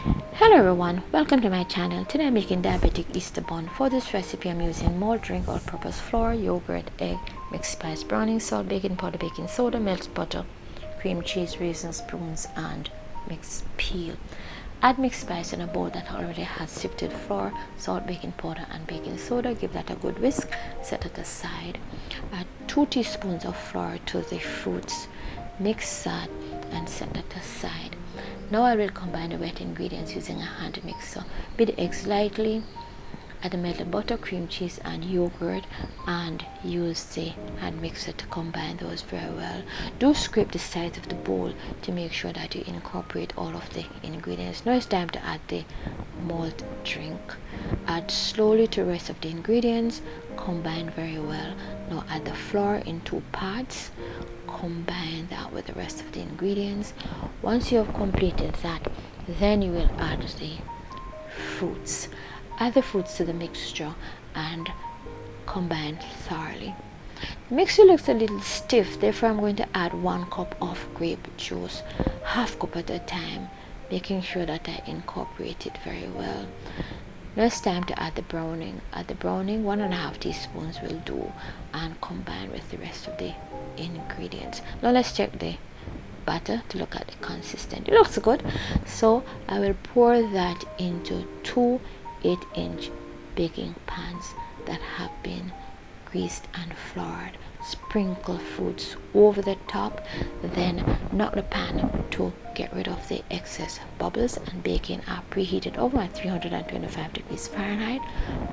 Hello everyone, welcome to my channel. Today I'm making diabetic Easter bun. For this recipe I'm using malt drink, all-purpose flour, yogurt, egg, mixed spice, browning salt, baking powder, baking soda, melted butter, cream cheese, raisins, prunes, and mixed peel. Add mixed spice in a bowl that already has sifted flour, salt, baking powder, and baking soda. Give that a good whisk. Set it aside. Add 2 teaspoons of flour to the fruits. Mix that and set that aside. Now I will combine the wet ingredients using a hand mixer. Beat the eggs lightly. Add the melted butter, cream cheese, and yogurt, and use the hand mixer to combine those very well. Do scrape the sides of the bowl to make sure that you incorporate all of the ingredients. Now it's time to add the malt drink. Add slowly to the rest of the ingredients. Combine very well. Now add the flour in 2 parts. Combine that with the rest of the ingredients. Once you have completed that, then you will add the fruits. Add the fruits to the mixture and combine thoroughly. The mixture looks a little stiff, therefore I'm going to add 1 cup of grape juice, half cup at a time, making sure that I incorporate it very well. Now it's time to add the browning. Add the browning, 1.5 teaspoons will do, and combine with the rest of the ingredients. Now let's check the batter to look at the consistency. It looks good, so I will pour that into 2 8-inch baking pans that have been greased and floured. Sprinkle fruits over the top, then knock the pan to get rid of the excess bubbles, and bake in a preheated oven at 325 degrees Fahrenheit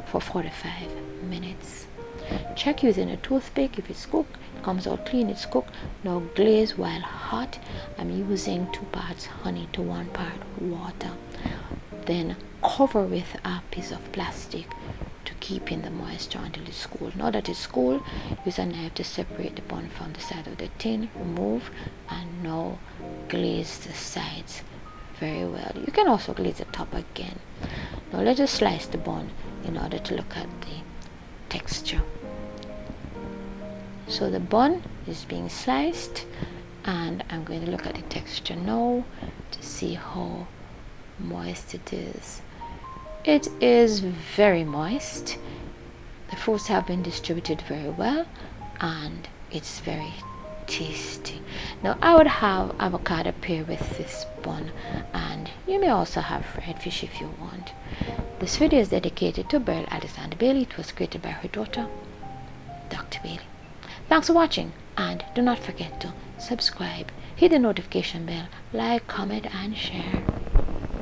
for 45 minutes. Check using a toothpick if it's cooked. It comes out clean, it's cooked. Now glaze while hot. I'm using 2 parts honey to 1 part water. Then cover with a piece of plastic to keep in the moisture until it's cool. Now that it's cool, use a knife to separate the bun from the side of the tin. Remove, and now glaze the sides very well. You can also glaze the top again. Now let us slice the bun in order to look at the texture. So the bun is being sliced, and I'm going to look at the texture now to see how moist it is. It is very moist. The fruits have been distributed very well, and it's very tasty. Now I would have avocado pair with this bun, and you may also have fried fish if you want. This video is dedicated to Beryl Alexander Baillie. It was created by her daughter, Dr. Baillie. Thanks for watching, and do not forget to subscribe, hit the notification bell, like, comment, and share.